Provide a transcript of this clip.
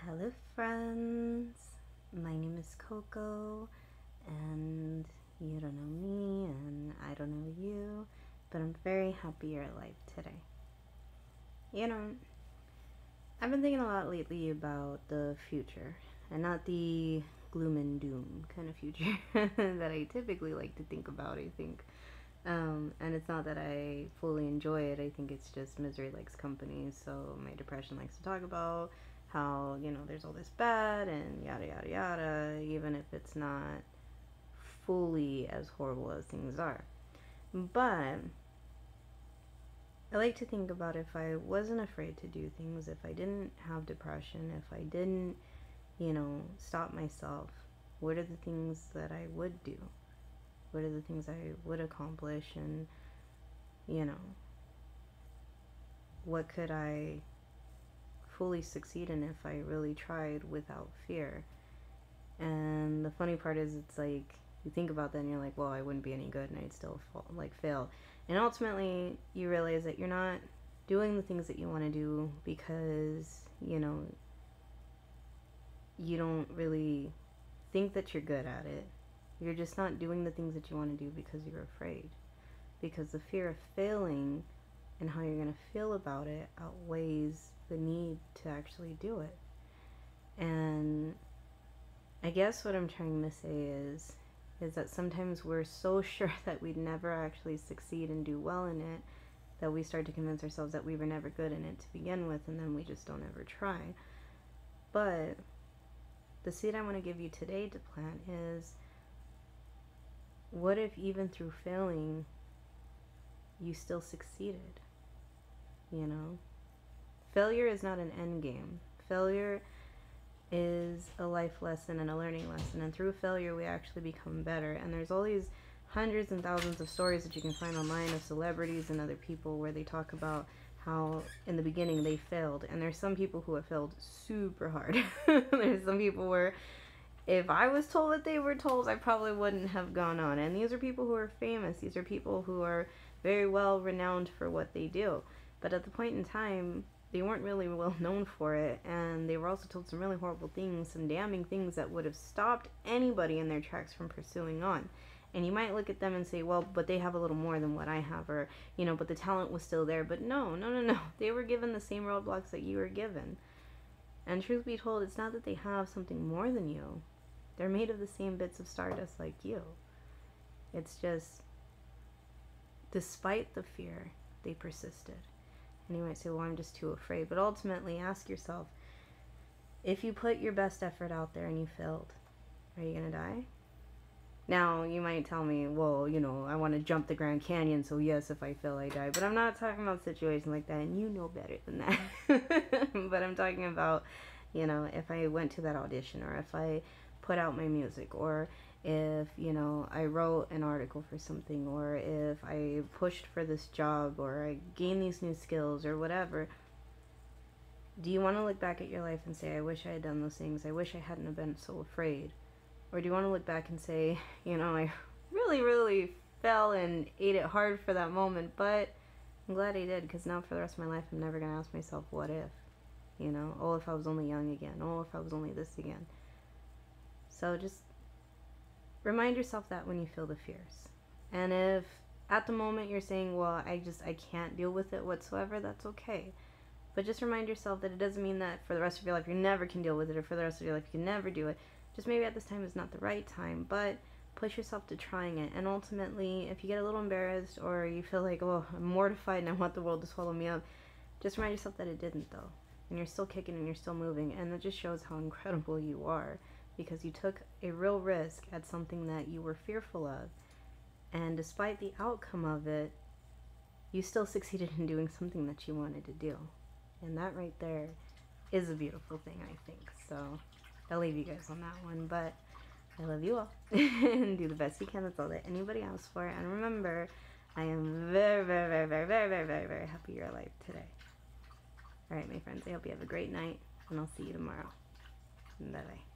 Hello friends, my name is Coco, and you don't know me and I don't know you, but I'm very happy you're alive today. You know, I've been thinking a lot lately about the future, and not the gloom and doom kind of future that I typically like to think about, I think. And it's not that I fully enjoy it. I think it's just misery likes company. So my depression likes to talk about how, there's all this bad and yada, yada, yada, even if it's not fully as horrible as things are. But I like to think about if I wasn't afraid to do things, if I didn't have depression, if I didn't, stop myself, what are the things that I would do? What are the things I would accomplish? And, what could I fully succeed in if I really tried without fear? And the funny part is, it's like, you think about that and you're like, well, I wouldn't be any good and I'd still fail. And ultimately, you realize that you're not doing the things that you want to do because, you don't really think that you're good at it. You're just not doing the things that you want to do because you're afraid. Because the fear of failing and how you're going to feel about it outweighs the need to actually do it. And I guess what I'm trying to say is that sometimes we're so sure that we'd never actually succeed and do well in it that we start to convince ourselves that we were never good in it to begin with, and then we just don't ever try. But the seed I want to give you today to plant is, what if even through failing, you still succeeded? Failure is not an end game. Failure is a life lesson and a learning lesson. And through failure, we actually become better. And there's all these hundreds and thousands of stories that you can find online of celebrities and other people where they talk about how in the beginning they failed. And there's some people who have failed super hard. There's some people where if I was told what they were told, I probably wouldn't have gone on. And these are people who are famous. These are people who are very well renowned for what they do. But at the point in time, they weren't really well known for it. And they were also told some really horrible things, some damning things that would have stopped anybody in their tracks from pursuing on. And you might look at them and say, well, but they have a little more than what I have. Or, but the talent was still there. But no. They were given the same roadblocks that you were given. And truth be told, it's not that they have something more than you. They're made of the same bits of stardust like you. It's just, despite the fear, they persisted. And you might say, well, I'm just too afraid. But ultimately, ask yourself, if you put your best effort out there and you failed, are you going to die? Now, you might tell me, well, I want to jump the Grand Canyon, so yes, if I fail, I die. But I'm not talking about situations like that, and you know better than that. But I'm talking about, if I went to that audition, or if I put out my music, or if I wrote an article for something, or if I pushed for this job, or I gained these new skills, or whatever. Do you want to look back at your life and say, I wish I had done those things, I wish I hadn't have been so afraid? Or do you want to look back and say, I really fell and ate it hard for that moment, but I'm glad I did, because now for the rest of my life I'm never going to ask myself, what if? Oh, if I was only young again, oh, if I was only this again. So just remind yourself that when you feel the fears. And if at the moment you're saying, well, I can't deal with it whatsoever, that's okay. But just remind yourself that it doesn't mean that for the rest of your life you never can deal with it, or for the rest of your life you can never do it. Just maybe at this time is not the right time, but push yourself to trying it. And ultimately, if you get a little embarrassed, or you feel like, oh, I'm mortified and I want the world to swallow me up, just remind yourself that it didn't, though. And you're still kicking and you're still moving, and that just shows how incredible you are, because you took a real risk at something that you were fearful of, and despite the outcome of it, you still succeeded in doing something that you wanted to do. And that right there is a beautiful thing, I think. So I'll leave you guys on that one, but I love you all. And do the best you can. That's all that anybody asks for. And remember, I am very, very, very, very, very, very, very, very happy you're alive today. All right, my friends, I hope you have a great night, and I'll see you tomorrow. Bye-bye.